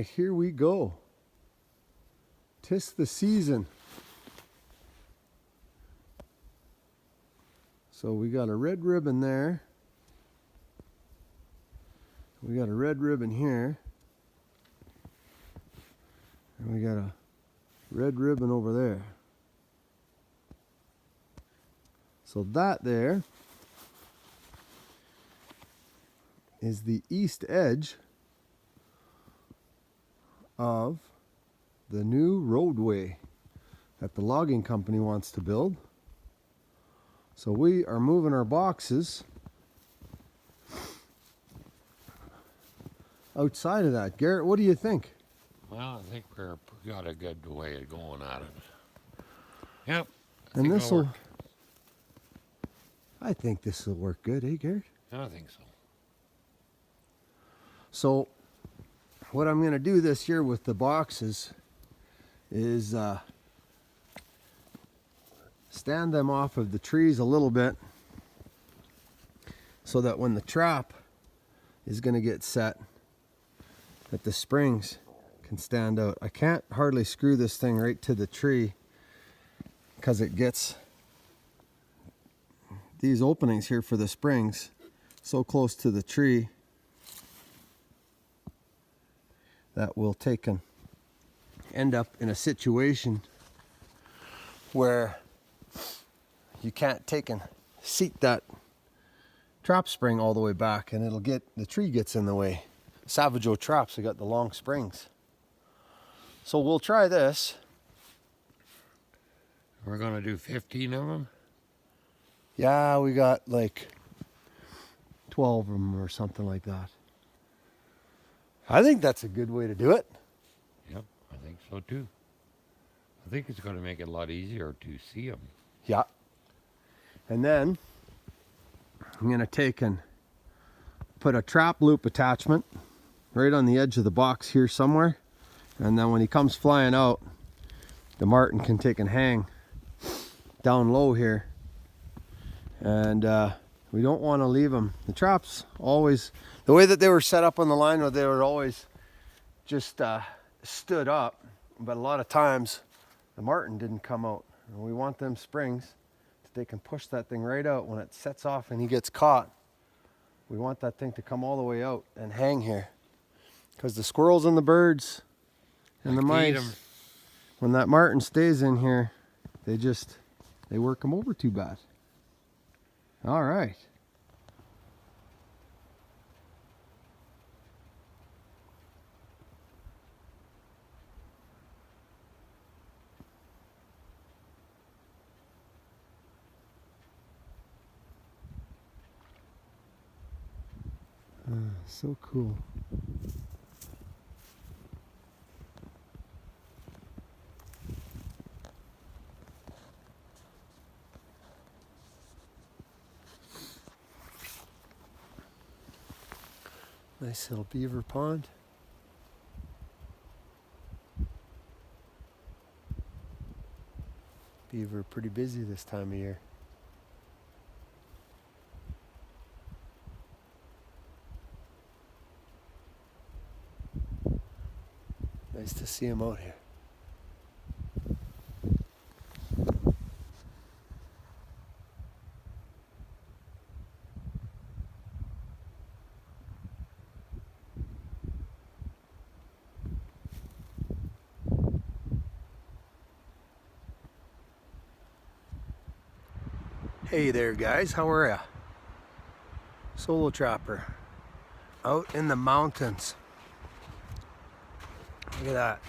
right, here we go. 'Tis the season. So we got a red ribbon there. We got a red ribbon here. And we got a red ribbon over there. So that there is the east edge of the new roadway that the logging company wants to build. So we are moving our boxes outside of that. Garrett, what do you think? Well, I think we've got a good way of going at it. Yep. And this will, I think this will work good, eh, Garrett? I think so. So what I'm going to do this year with the boxes is stand them off of the trees a little bit so that when the trap is going to get set, that the springs can stand out. I can't hardly screw this thing right to the tree because it gets these openings here for the springs so close to the tree that we'll take and end up in a situation where you can't take and seat that trap spring all the way back, and the tree gets in the way. Savageau traps, they got the long springs. So we'll try this. We're gonna do 15 of them? Yeah, we got like 12 of them or something like that. I think that's a good way to do it. Yep, I think so too. I think it's gonna make it a lot easier to see them. Yeah. And then I'm gonna take and put a trap loop attachment right on the edge of the box here somewhere. And then when he comes flying out, the Marten can take and hang down low here. And we don't want to leave them. The traps always, the way that they were set up on the line, they were always just stood up. But a lot of times the Marten didn't come out. And we want them springs that they can push that thing right out when it sets off and he gets caught. We want that thing to come all the way out and hang here. Because the squirrels and the birds and the mice, when that Marten stays in here, they work them over too bad. All right. So cool. Nice little beaver pond. Beaver pretty busy this time of year. Nice to see him out here. Hey there guys, how are ya? Solo trapper out in the mountains. Look at that.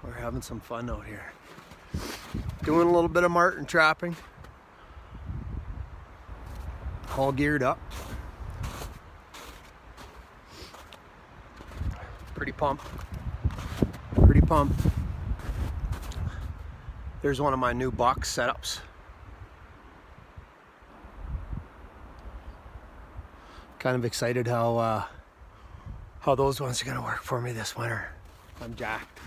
We're having some fun out here. Doing a little bit of Marten trapping. All geared up. Pretty pumped. Pretty pumped. There's one of my new box setups. Kind of excited how those ones are gonna work for me this winter. I'm jacked.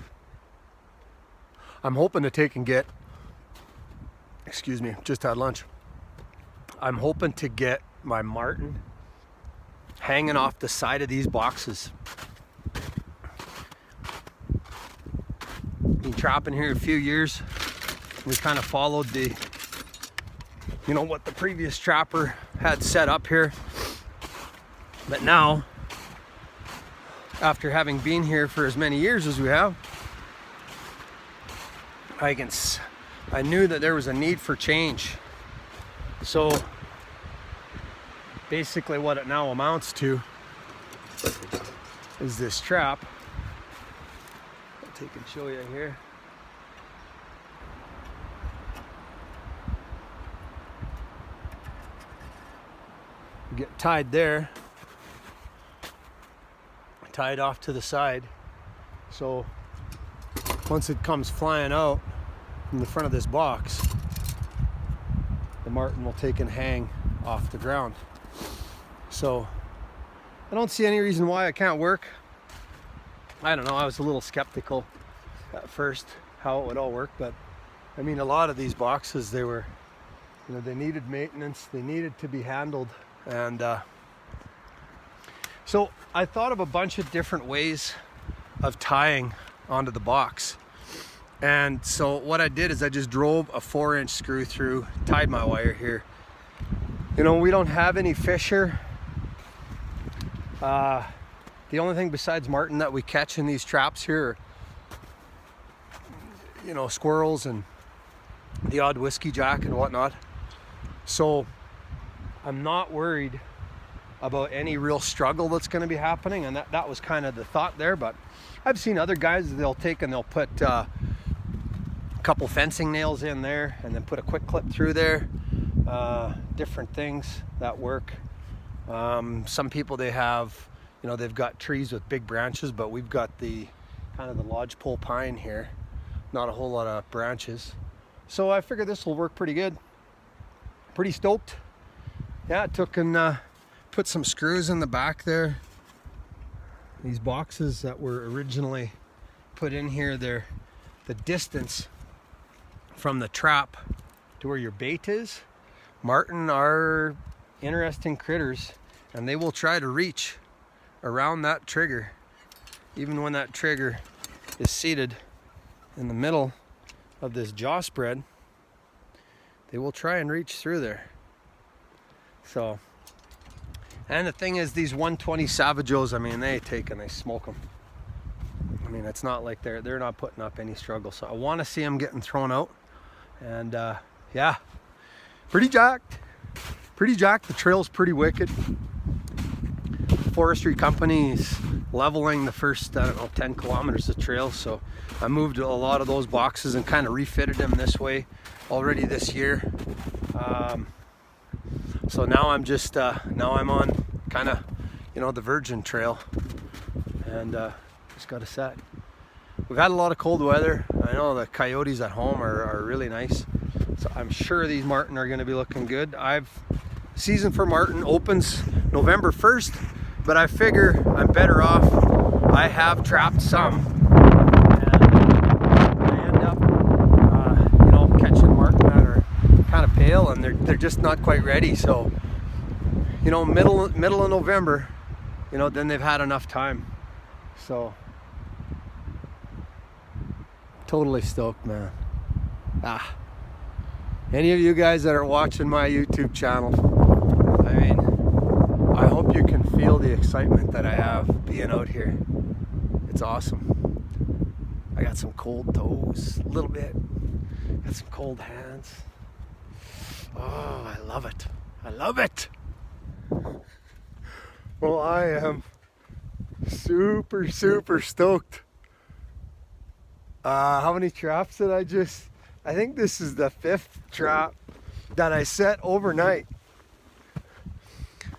I'm hoping to take and get, excuse me, just had lunch. I'm hoping to get my Marten hanging off the side of these boxes trapping here a few years. We kind of followed the, you know, what the previous trapper had set up here. But now, after having been here for as many years as we have, I knew that there was a need for change. So basically what it now amounts to is this trap. I'll take and show you here. Get tied there, tied off to the side. So once it comes flying out from the front of this box, the marten will take and hang off the ground. So I don't see any reason why it can't work. I don't know, I was a little skeptical at first how it would all work, but I mean, a lot of these boxes, they were, you know, they needed maintenance, they needed to be handled. And so I thought of a bunch of different ways of tying onto the box. And so what I did is I just drove a 4-inch screw through, tied my wire here. You know, we don't have any fish here. The only thing besides marten that we catch in these traps here are, you know, squirrels and the odd whiskey jack and whatnot. So I'm not worried about any real struggle that's going to be happening, and that was kind of the thought there. But I've seen other guys, they'll take and they'll put a couple fencing nails in there and then put a quick clip through there. Different things that work. Some people, they have, you know, they've got trees with big branches, but we've got the kind of the lodgepole pine here, not a whole lot of branches. So I figured this will work pretty good. Pretty stoked. Yeah, it took and put some screws in the back there. These boxes that were originally put in here, they're the distance from the trap to where your bait is. Marten are interesting critters, and they will try to reach around that trigger, even when that trigger is seated in the middle of this jaw spread. They will try and reach through there. So, and the thing is, these 120 Savajos, I mean, they take and they smoke them. I mean, it's not like they're not putting up any struggle. So I want to see them getting thrown out. And yeah, pretty jacked. Pretty jacked. The trail's pretty wicked. Forestry company's leveling the first, I don't know, 10 kilometers of trail. So I moved a lot of those boxes and kind of refitted them this way already this year. So now I'm just, now I'm on kind of, you know, the virgin trail, and just got a set. We've had a lot of cold weather. I know the coyotes at home are really nice. So I'm sure these marten are going to be looking good. Season for marten opens November 1st, but I figure I'm better off. I have trapped some, and I end up, you know, catching marten that are kind of pale, and they're just not quite ready. So, you know, middle of November, you know, then they've had enough time. So totally stoked, man. Any of you guys that are watching my YouTube channel, I mean, I hope you can feel the excitement that I have being out here. It's awesome. I got some cold toes, a little bit. Got some cold hands. Oh, I love it. I love it. Well, I am super stoked. How many traps did I think this is the 5th trap that I set overnight.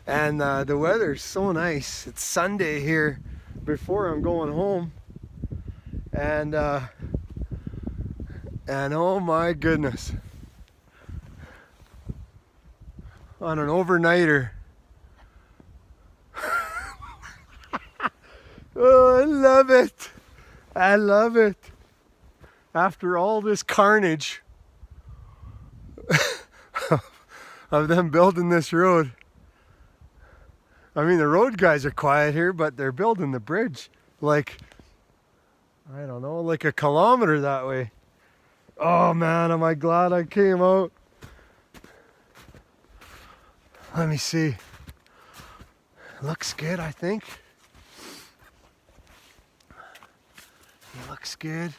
And the weather's so nice. It's Sunday here before I'm going home. And oh my goodness. On an overnighter. Oh, I love it. I love it. After all this carnage of them building this road. I mean, the road guys are quiet here, but they're building the bridge. Like, I don't know, like a kilometer that way. Oh man, am I glad I came out. Let me see. Looks good, I think. He looks good.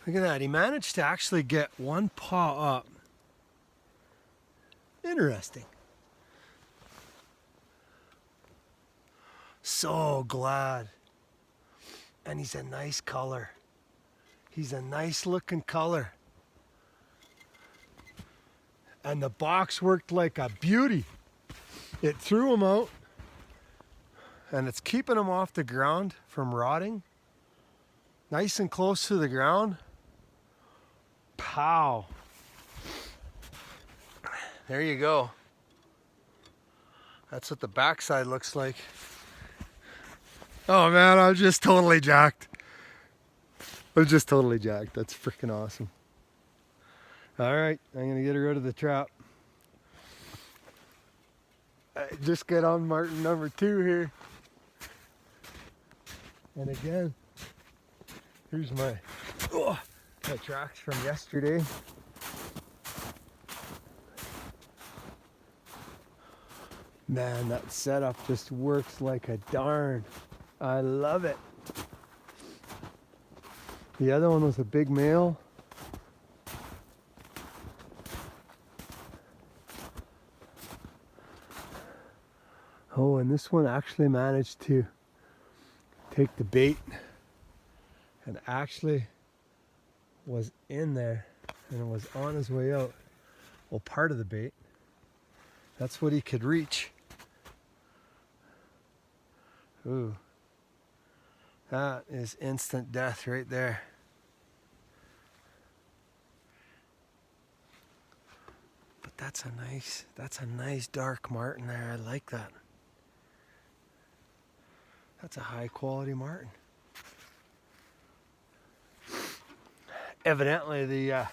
Look at that, he managed to actually get one paw up. Interesting. So glad. And he's a nice color. He's a nice looking color. And the box worked like a beauty. It threw him out. And it's keeping him off the ground from rotting. Nice and close to the ground. Pow. There you go. That's what the backside looks like. Oh man, I'm just totally jacked. I'm just totally jacked. That's freaking awesome. All right, I'm gonna get rid of the trap. I just get on Marten number 2 here. And again, here's my tracks from yesterday. Man, that setup just works like a darn. I love it. The other one was a big male. Oh, and this one actually managed to take the bait and actually was in there and was on his way out. Well, part of the bait. That's what he could reach. Ooh. That is instant death right there. But that's a nice dark Marten there. I like that. That's a high quality Marten. Evidently the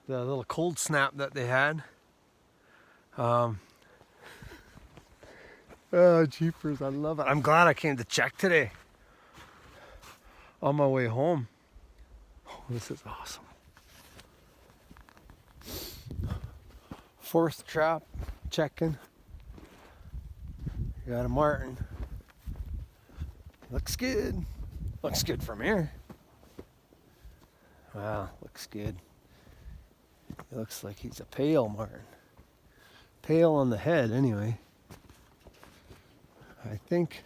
little cold snap that they had. Oh, jeepers, I love it. I'm glad I came to check today on my way home. Oh, this is awesome. 4th trap, checking. Got a Marten. Looks good. Looks good from here. Wow, looks good. It looks like he's a pale Marten. Pale on the head, anyway. I think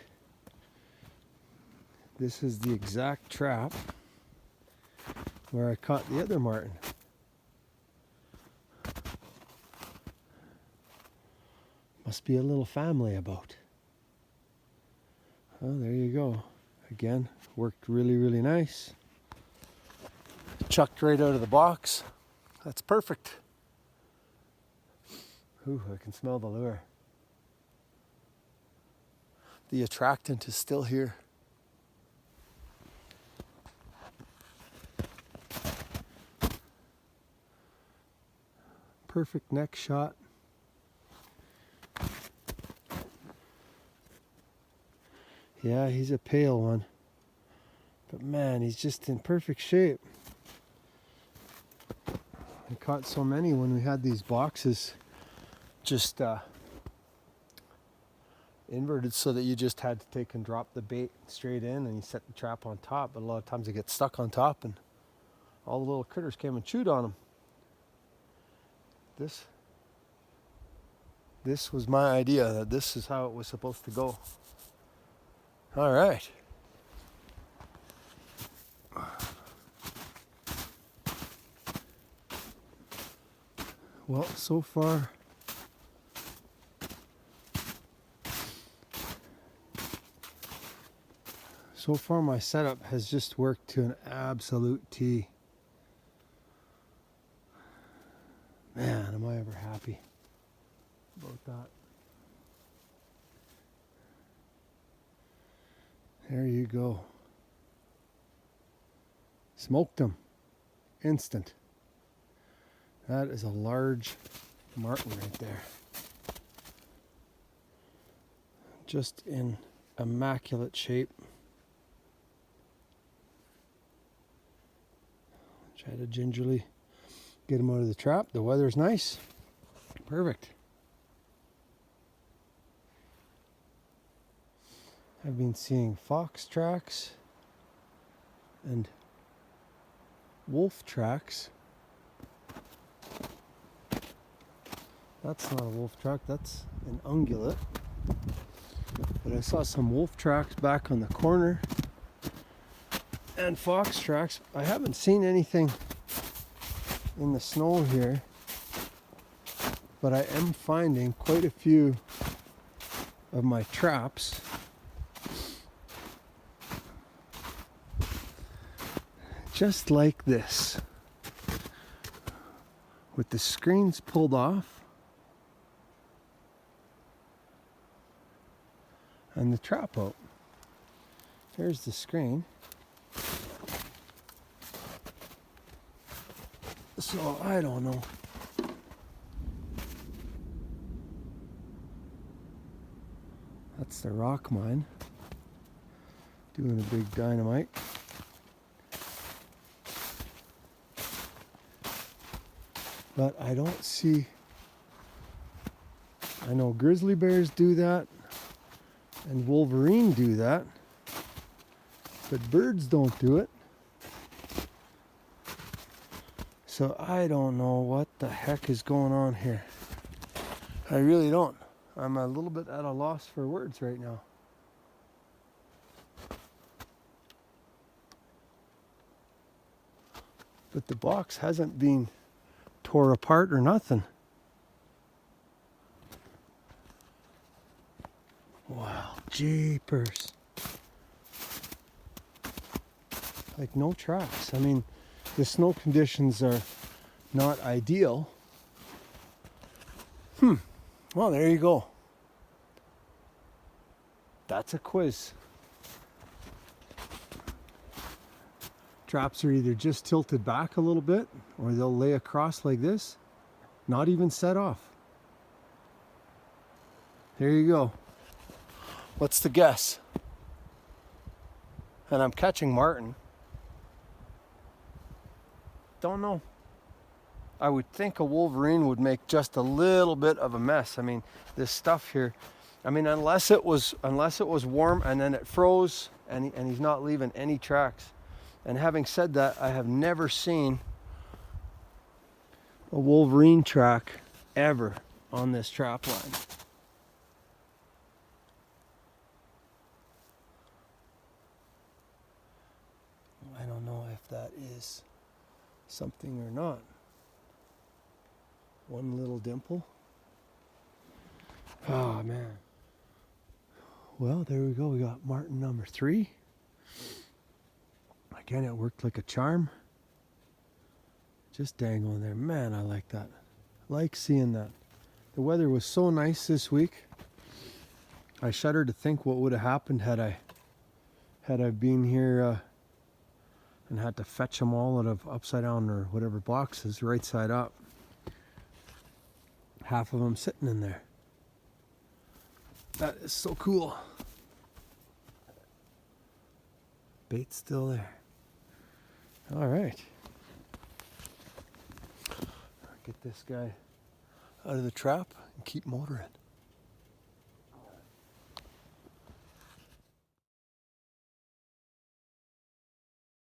this is the exact trap where I caught the other Marten. Must be a little family about. Oh, there you go. Again, worked really, really nice. Chucked right out of the box. That's perfect. Ooh, I can smell the lure. The attractant is still here. Perfect neck shot. Yeah, he's a pale one. But man, he's just in perfect shape. I caught so many when we had these boxes just inverted so that you just had to take and drop the bait straight in and you set the trap on top. But a lot of times they get stuck on top and all the little critters came and chewed on them. This was my idea, that this is how it was supposed to go. All right. Well, so far my setup has just worked to an absolute T. Man, am I ever happy about that. There you go. Smoked him. Instant. That is a large Marten right there. Just in immaculate shape. Try to gingerly get him out of the trap. The weather's nice. Perfect. I've been seeing fox tracks and wolf tracks. That's not a wolf track, that's an ungulate. But I saw some wolf tracks back on the corner and fox tracks. I haven't seen anything in the snow here, but I am finding quite a few of my traps just like this, with the screens pulled off and the trap out. Here's the screen. So I don't know. That's the rock mine doing a big dynamite. But I don't see, I know grizzly bears do that and wolverine do that, but birds don't do it. So I don't know what the heck is going on here. I really don't. I'm a little bit at a loss for words right now. But the box hasn't been tore apart or nothing. Wow, jeepers. Like no tracks. I mean, the snow conditions are not ideal. Well, there you go. That's a quiz. Traps are either just tilted back a little bit, or they'll lay across like this, not even set off. There you go. What's the guess? And I'm catching marten. Don't know. I would think a wolverine would make just a little bit of a mess. I mean, this stuff here, I mean, unless it was warm and then it froze and he's not leaving any tracks. And having said that, I have never seen a wolverine track ever on this trap line. I don't know if that is something or not. One little dimple. Oh man. Well, there we go. We got marten number 3. Again, it worked like a charm. Just dangling there. Man, I like that. Like seeing that. The weather was so nice this week. I shudder to think what would have happened had I been here and had to fetch them all out of upside down or whatever boxes right side up. Half of them sitting in there. That is so cool. Bait's still there. All right. Get this guy out of the trap and keep motoring.